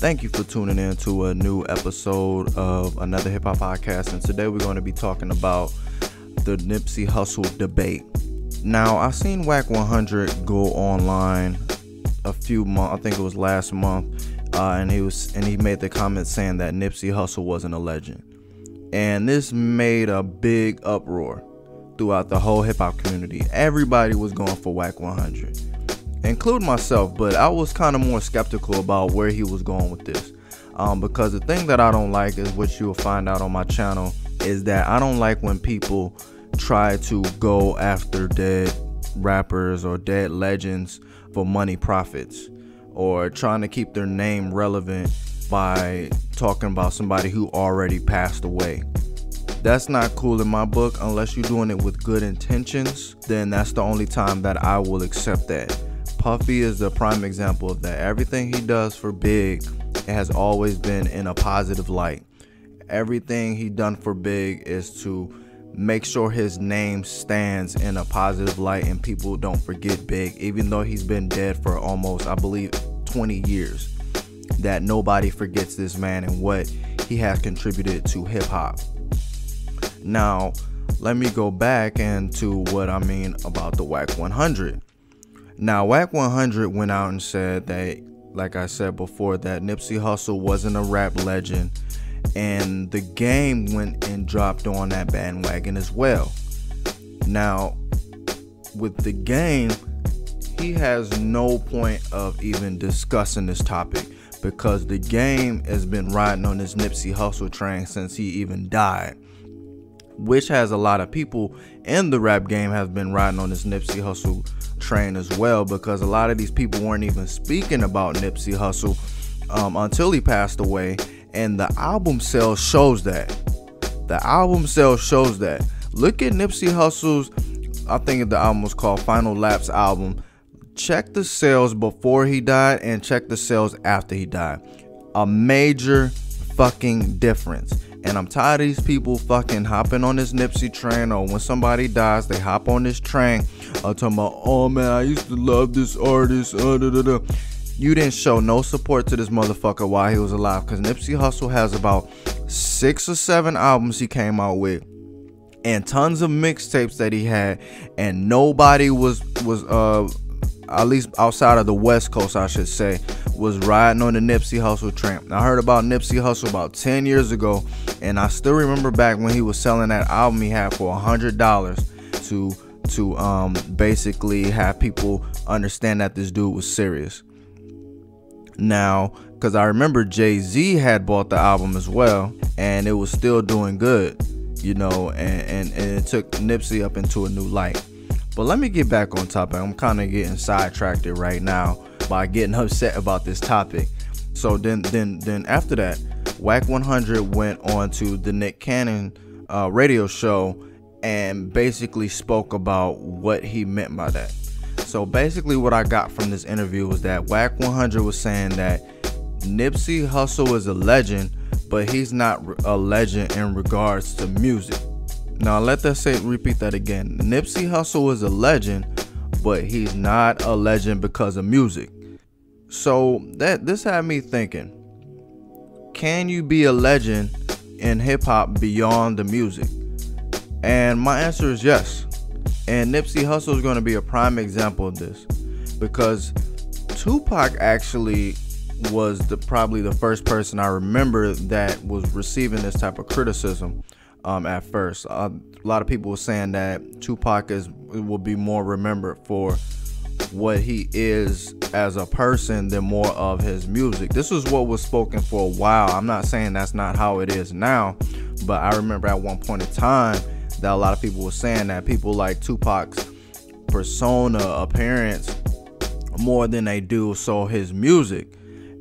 Thank you for tuning in to a new episode of another hip hop podcast. And today we're going to be talking about the Nipsey Hussle debate. Now, I seen Wack 100 go online a few months, I think it was last month, and he made the comment saying that Nipsey Hussle wasn't a legend. And this made a big uproar throughout the whole hip hop community. Everybody was going for Wack 100. Including myself, but I was kind of more skeptical about where he was going with this, because the thing that I don't like is what you'll find out on my channel is that I don't like when people try to go after dead rappers or dead legends for money profits, or trying to keep their name relevant by talking about somebody who already passed away. That's not cool in my book. Unless you're doing it with good intentions, then that's the only time that I will accept that. Puffy is the prime example of that. Everything he does for Big, it has always been in a positive light. Everything he done for Big is to make sure his name stands in a positive light and people don't forget Big, even though he's been dead for almost, I believe, 20 years. That nobody forgets this man and what he has contributed to hip hop. Now, let me go back into what I mean about the Wack 100. Now, Wack 100 went out and said that, like I said before, that Nipsey Hussle wasn't a rap legend, and the game went and dropped on that bandwagon as well. Now, with the game, he has no point of even discussing this topic, because the game has been riding on this Nipsey Hussle train since he even died, which has a lot of people in the rap game has been riding on this Nipsey Hussle train as well, because a lot of these people weren't even speaking about Nipsey Hussle until he passed away, and the album sales shows that. The album sales shows that. Look at Nipsey Hussle's, I think the album was called Final Lapse album. Check the sales before he died and check the sales after he died. A major fucking difference. And I'm tired of these people fucking hopping on this Nipsey train, or when somebody dies, they hop on this train talking about, oh man, I used to love this artist. You didn't show no support to this motherfucker while he was alive, because Nipsey Hussle has about 6 or 7 albums he came out with, and tons of mixtapes that he had, and nobody was at least outside of the West Coast, I should say, was riding on the Nipsey Hussle train. I heard about Nipsey Hussle about 10 years ago, and I still remember back when he was selling that album he had for $100 to basically have people understand that this dude was serious. Now, because I remember Jay-Z had bought the album as well, and it was still doing good, you know, and it took Nipsey up into a new light. But let me get back on topic. I'm kind of getting sidetracked right now by getting upset about this topic. So then after that, Wack 100 went on to the Nick Cannon radio show and basically spoke about what he meant by that. So basically what I got from this interview was that Wack 100 was saying that Nipsey Hussle is a legend, but he's not a legend in regards to music. Now repeat that again. Nipsey Hussle is a legend, but he's not a legend because of music. So this had me thinking, can you be a legend in hip hop beyond the music? And my answer is yes. And Nipsey Hussle is going to be a prime example of this, because Tupac actually was probably the first person I remember that was receiving this type of criticism. At first, a lot of people were saying that Tupac will be more remembered for what he is as a person than more of his music. This is what was spoken for a while. I'm not saying that's not how it is now, but I remember at one point in time that a lot of people were saying that people like Tupac's persona, appearance, more than they do so his music.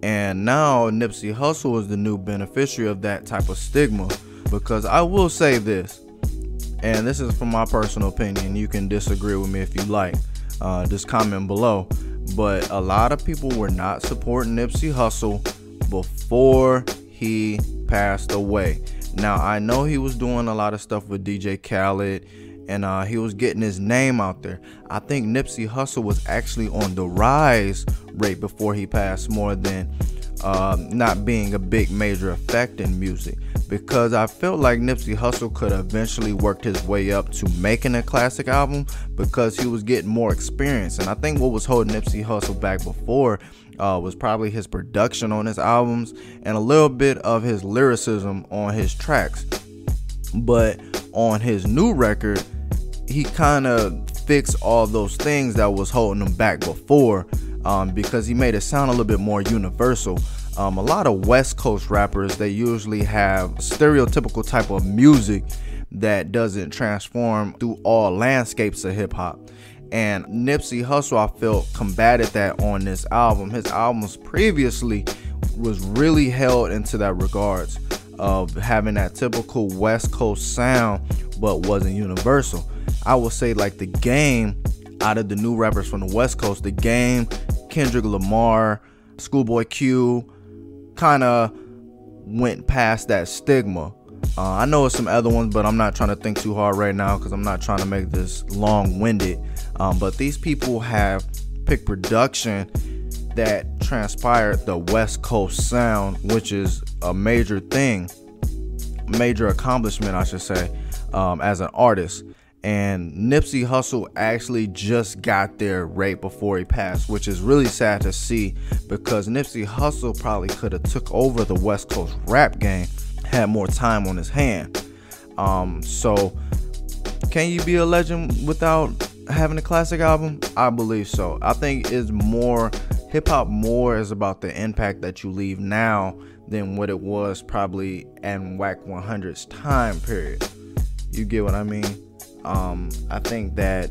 And now Nipsey Hussle is the new beneficiary of that type of stigma. Because I will say this, and this is from my personal opinion, you can disagree with me if you like, just comment below, but a lot of people were not supporting Nipsey Hussle before he passed away. Now, I know he was doing a lot of stuff with DJ Khaled, and he was getting his name out there. I think Nipsey Hussle was actually on the rise rate before he passed, more than not being a big major effect in music, because I felt like Nipsey Hussle could eventually worked his way up to making a classic album because he was getting more experience. And I think what was holding Nipsey Hussle back before was probably his production on his albums and a little bit of his lyricism on his tracks. But on his new record, he kind of fixed all those things that was holding him back before, because he made it sound a little bit more universal. A lot of West Coast rappers, they usually have stereotypical type of music that doesn't transform through all landscapes of hip hop. And Nipsey Hussle, I felt, combated that on this album. His albums previously was really held into that regards of having that typical West Coast sound, but wasn't universal. I would say like The Game, out of the new rappers from the West Coast, The Game, Kendrick Lamar, Schoolboy Q, kind of went past that stigma. I know it's some other ones, but I'm not trying to think too hard right now because I'm not trying to make this long-winded. But these people have picked production that transpired the West Coast sound, which is a major thing, major accomplishment, I should say, as an artist. And Nipsey Hussle actually just got there right before he passed, which is really sad to see, because Nipsey Hussle probably could have took over the West Coast rap game, had more time on his hand. So can you be a legend without having a classic album? I believe so. I think it's more hip-hop more is about the impact that you leave now than what it was probably in Wack 100's time period. You get what I mean? I think that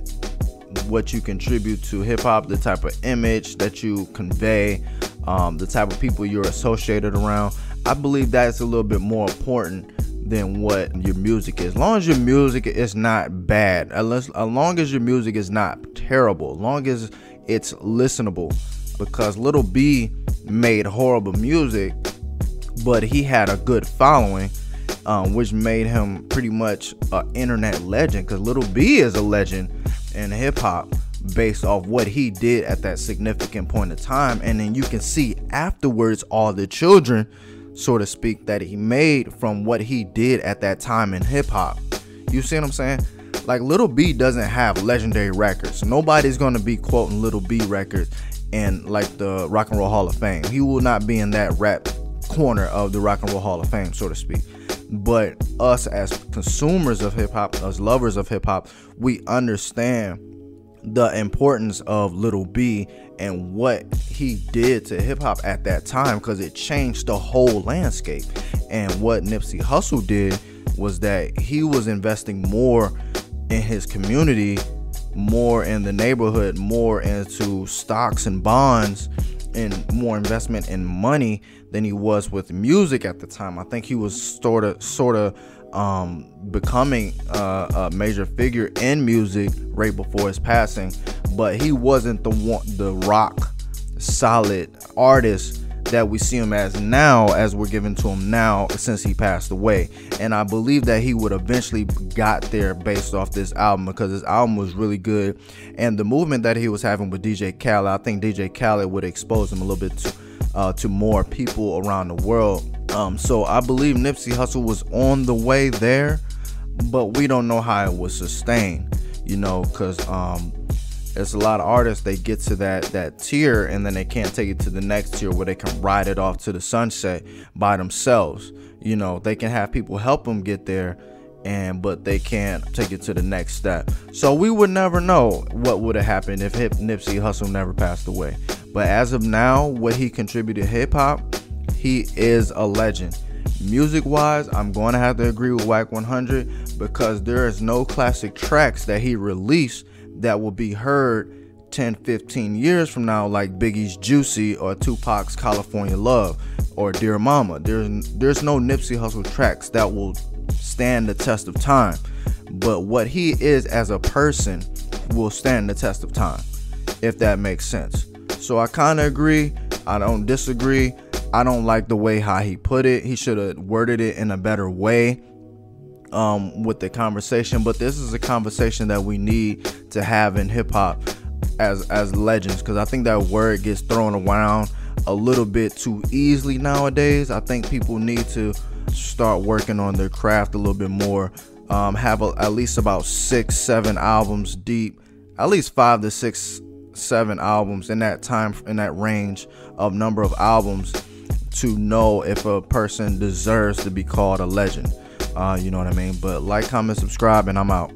what you contribute to hip-hop, the type of image that you convey, the type of people you're associated around, I believe that's a little bit more important than what your music is. As long as your music is not bad, as long as your music is not terrible, as long as it's listenable, because Lil B made horrible music, but he had a good following, which made him pretty much an internet legend, because Lil B is a legend in hip-hop based off what he did at that significant point of time. And then you can see afterwards all the children, so to speak, that he made from what he did at that time in hip-hop. You see what I'm saying? Like, Lil B doesn't have legendary records. Nobody's going to be quoting Lil B records in like the Rock and Roll Hall of Fame. He will not be in that rap corner of the Rock and Roll Hall of Fame, so to speak. But us as consumers of hip-hop, as lovers of hip-hop, we understand the importance of Lil B and what he did to hip-hop at that time, because it changed the whole landscape. And what Nipsey Hussle did was that he was investing more in his community, more in the neighborhood, more into stocks and bonds, and more investment in money than he was with music at the time. I think he was sort of becoming a major figure in music right before his passing, but he wasn't the rock solid artist that we see him as now, as we're giving to him now since he passed away. And I believe that he would eventually got there based off this album, because this album was really good, and the movement that he was having with DJ Khaled, I think DJ Khaled would expose him a little bit to more people around the world. So I believe Nipsey Hussle was on the way there, but we don't know how it was sustained, you know, because there's a lot of artists, they get to that tier and then they can't take it to the next tier where they can ride it off to the sunset by themselves. You know, they can have people help them get there, but they can't take it to the next step. So we would never know what would have happened if Nipsey Hussle never passed away. But as of now, what he contributed to hip hop, he is a legend. Music wise, I'm going to have to agree with Wack 100, because there is no classic tracks that he released that will be heard 10-15 years from now, like Biggie's Juicy or Tupac's California Love or Dear Mama. There's no Nipsey Hussle tracks that will stand the test of time, but what he is as a person will stand the test of time, if that makes sense. So I kind of agree, I don't disagree. I don't like the way how he put it. He should have worded it in a better way with the conversation, but this is a conversation that we need to have in hip-hop as legends, because I think that word gets thrown around a little bit too easily nowadays. I think people need to start working on their craft a little bit more. Have at least about 6-7 albums deep, at least 5 to 6, 7 albums in that range of number of albums to know if a person deserves to be called a legend. You know what I mean? But like, comment, subscribe, and I'm out.